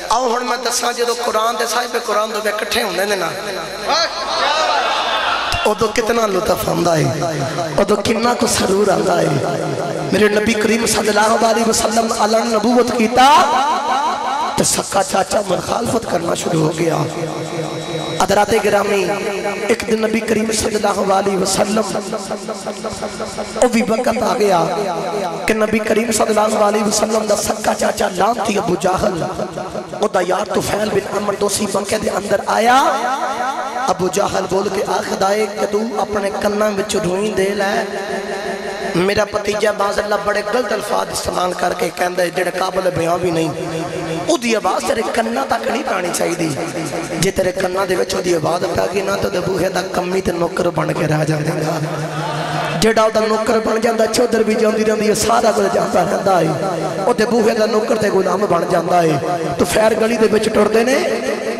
آؤ ہن میں دساں جدو قرآن دے صاحب قرآن دے اکٹھے ہوندے نے نا ادو کتنا لطف آندا ہے ادو کنا کو سرور آندا ہے میرے نبی کریم صلی اللہ علیہ وسلم علی نبوت کیتا تو سکا چاچا مخالفت کرنا شروع ہو گیا حضرات گرامی ایک دن نبی کریم صلی اللہ علیہ وسلم او بھی وقت آ گیا کہ نبی کریم صلی اللہ علیہ وسلم دا سکا چاچا لانتی ابو جاہل او دا یار طفیل بن عمر دوسی بنکے دے اندر آیا ابو جاہل بول کے آخد آئے کہ تو اپنے کنہ وچ روئیں دے لائے میرا پتیجہ باز اللہ بڑے غلط الفاظ استعمال کر کے کہندہ ہے جڑے قابل بیان بھی نہیں او دی آواز تیرے کنہ تک نہیں پانی چاہی دی جے تیرے کنہ دے وچ او دی آواز پاگی نا تو دے بوہے دا کمی تے نوکر بن کے رہ جاندے گا جڑا او دا نوکر بن جاندہ چودر بھی جاندی رہندی ہے سارا کچھ جانتا رہندا ہے او دے بوہے دا نوکر تے غلام بن جاندا ہے تو فیر گلی دے وچ ٹردے نے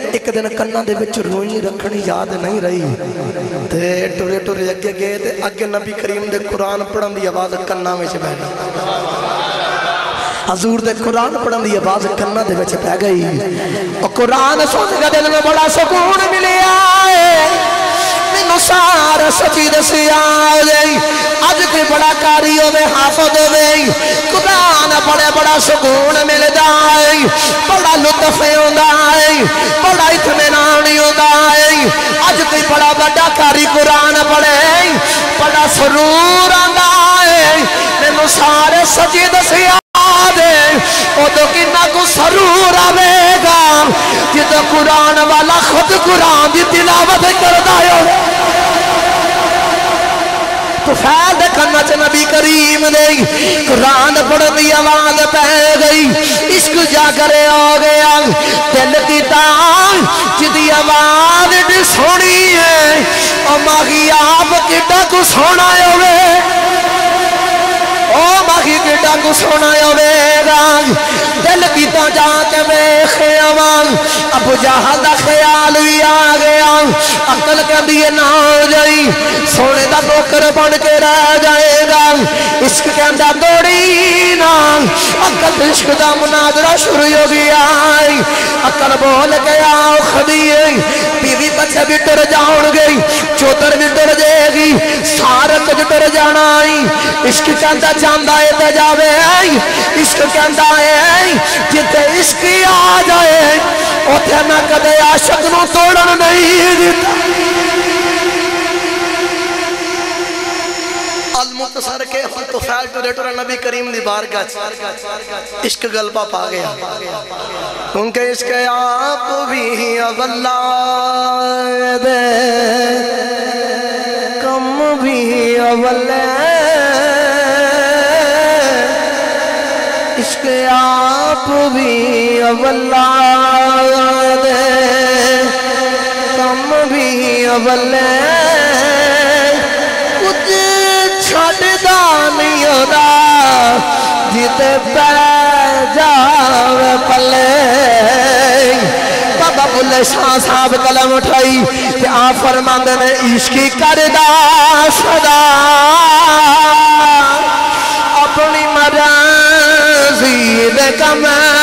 ایک دن کنہ دے وچ روئی رکھنی یاد نہیں رہی تے ٹرے ٹرے اگے گئے تے اگے نبی کریم دے قرآن پڑھن دی آواز کنہ وچ بیٹھی حضور دے قرآن پڑھن دی آواز کنہ دے وچ پہ گئی اور قرآن سن کے دل میں بڑا سکون ملے آئے مینوں سارا سچی دسی آئے اج کوئی بڑا کاری ہوے حافظ ہوے قرآن بڑے بڑا سکون ملدا ہے بڑا لطف ہوندا ہے بڑا اطمینان ہوندا ہے اج کوئی بڑا بڑا کاری قرآن پڑھے بڑا سرور آندا ہے مینوں سارے سچی دسی او تو کنہ کو سرور آوے گا جدو قرآن والا خود قرآن دی تلاوت کردہ ہے تو فیل دے کنہ چے نبی کریم دے قرآن پڑھ دی آواز پہ گئی عشق جا کرے ہو گیا دل کی تان جدی آواز دی سونی ہے او ماغی آپ کٹا کو سونا ہوئے او ماغی کٹا کو سونا ہوئے دل کی تو جا کے بے خیامان ابو جہل دا خیال بھی آ گیا عقل کے دیئے نہ ہو جائی سونے دا نوکر بن کے رہ جائے گا عشق کے اندر دوڑی نا عقل عشق دا مناظرہ شروع ہو گیا عقل بول کے آؤ خدیے بیوی بچے بھی ٹر جاؤں گئی چوتر بھی ٹر جائے گی سارا کچھ ٹر جانا عشق کے اندر جاندہ ہے تے جاوے عشق کے اندر ہے جتے عشقی آ جائے اوتھے میں کدے عاشق نو توڑن نہیں دیتا المختصر کے تو فیل ٹوریٹور نبی کریم دی بارگاہ عشق غلبہ پا گیا ان کے عشق آپ بھی اولاد دے کم بھی اولاد عشق آپ بھی اولاد کم بھی اولاد کچھ چھڑدا نہیں ہوتا جتے پہ جاوے پلے بابا بلے شاہ صاحب قلم اٹھائی کہ آپ فرماندے نے عشقی کردہ صدا اپنی مرضی دے کمیں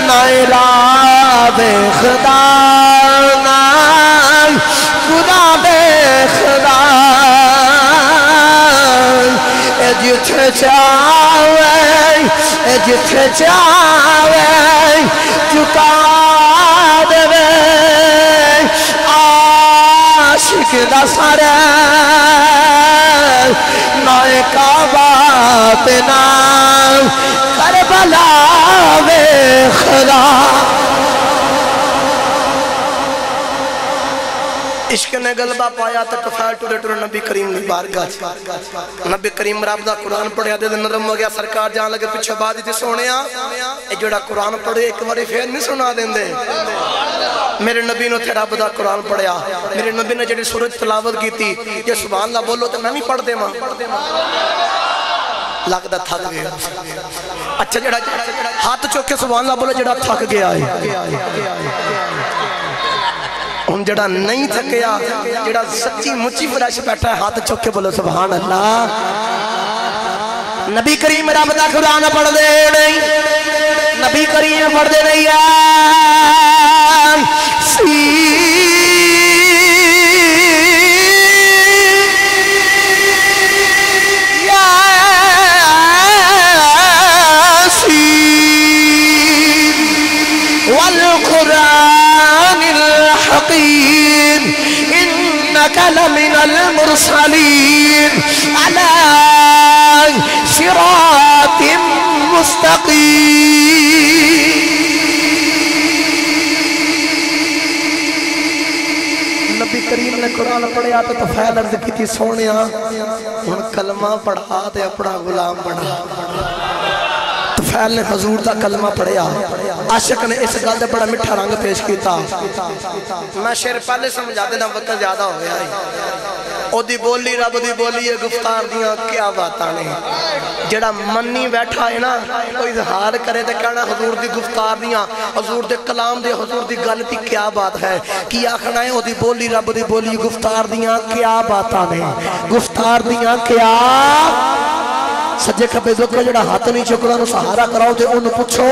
نائے راہ بے خدا نائے خدا بے خدا اے جتھے چاہوے چکا دے عاشق دا سارے نائے کعبہ تینا کربلا بے خدا عشق نے غلبہ پایا تو فیل ٹوریٹور نبی کریم دی بارگاہ نبی کریم رب دا قرآن پڑھیا دے نرم ہو گیا سرکار جان لگے پچھے بعد دی سونیا اے جوڑا قرآن پڑھے ایک باری پھر نہیں سنا دیں دے میرے نبی نے تھے رب دا قرآن پڑھیا میرے نبی نے جڑی سورج تلاوت کی تھی یہ سبحان اللہ بولو تو میں بھی پڑھ دے ماں لگتا تھک گیا اچھا جڑا ہاتھ چوکے سبحان اللہ بولو جڑا تھک گیا ہے ان جڑا نہیں تھکیا جڑا سچی مچی فریش بیٹھا ہے ہاتھ چوکے بولو سبحان اللہ نبی کریم رب دا قرآن پڑھ دے نہیں کریم پڑھ دے نہیں والقرآن الحكيم إنك لمن المرسلين على صراط مستقيم. نبی کریم نے قرآن پڑھیا تو طفیل عرض کی تھی سونیا ہن کلمہ پڑھا تے اپنا غلام پڑھا. طفیل نے حضور دا کلمہ پڑھیا. عاشق نے اس گل دے بڑا مٹھا رنگ پیش کیتا. میں شعر پہلے سمجھا دینا وقت زیادہ ہو گیا ہے. او دی بولی رب دی بولی ہے گفتار دیاں کیا باتاں نے. جڑا منی بیٹھا ہے نا کوئی اظہار کرے تے کہنا حضور دی گفتار دیاں حضور دے کلام دے حضور دی گل دی کیا بات ہے. کی آکھنا ہے او دی بولی رب دی بولی گفتار دیاں کیا باتاں نے. گفتار دیاں کیا سجے کھبے دکھ جڑا ہاتھ نہیں چکدا نو سہارا کراؤ تے اونوں پوچھو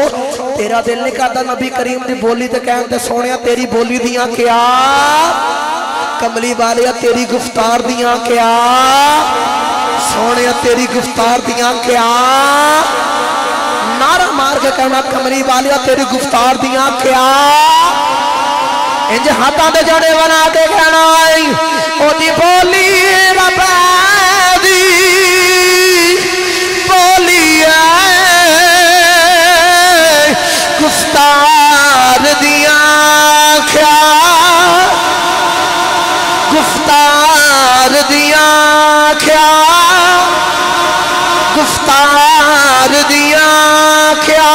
تیرا دل نہیں کردا نبی کریم دی بولی تے کہن تے سونیا تیری بولی دیاں کیا کملی والیا تیری گفتار دیاں کیا سونیا تیری گفتار دیاں کیا نعرہ مار کے کہنا کملی والیا تیری گفتار دیاں کیا انج ہاتھاں دے جڑے بنا کے کہنا او دی بولی رب دی گفتار دیاں کیا گفتار دیاں کیا گفتار دیاں کیا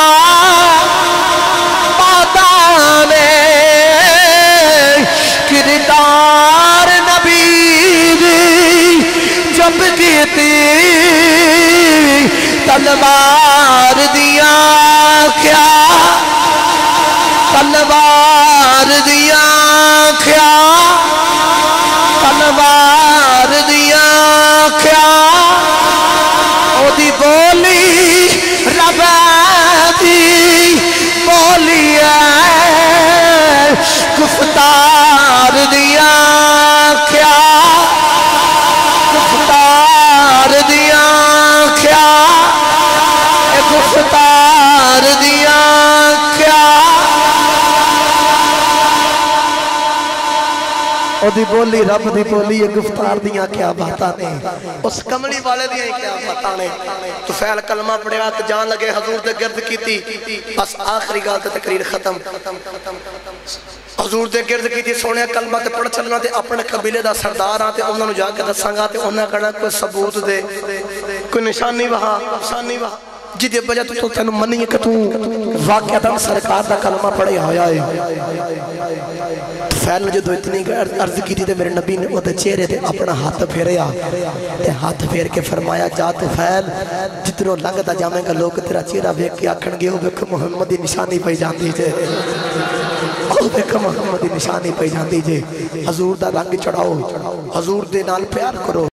باتاں نے کردار نبی دی جب کیتی تلوار دیاں کیا تلوار دیاں کیا تلوار دیاں کیا او دی بولی رب دی بولی ہے گفتار دیاں کیا گفتار دیاں کیا گفتار دیاں کیا او دی بولی رب دی بولی ہے گفتار دیاں کیا باتاں نے. اس کملی والے دیاں کیا باتاں نے. طفیل کلمہ پڑھیا تے جان لگے حضور دے گرد کیتی. بس آخری گل تے تقریر ختم. حضور دے گرد کیتی سونے کلمہ تے پڑھ چلنا تے اپنے قبیلے دا سردار آتے انہوں نے جا کے دساں گا تے انہوں نے کہنا کوئی ثبوت دے کوئی نشانی وہاں نشانی وہاں جدی بجہ تو تینو منی ہے کہ تو واقعتاً سرکار دا کلمہ پڑھے ہویا ہے. فیل نے جو اتنی عرض کی تھی میرے نبی نے وہ چہرے تے اپنا ہاتھ پھیریا تے ہاتھ پھیر کے فرمایا جا تو فیل جتنو لگتا جامیں گا لوگ تیرا چہرہ بیک کے آکھن گے وہ بیک محمد دی نشانی پہ جاندی جے وہ بیک محمد دی نشانی پہ جاندی جے. حضور دا رنگ چڑھاؤ حضور دے نال پیار کرو.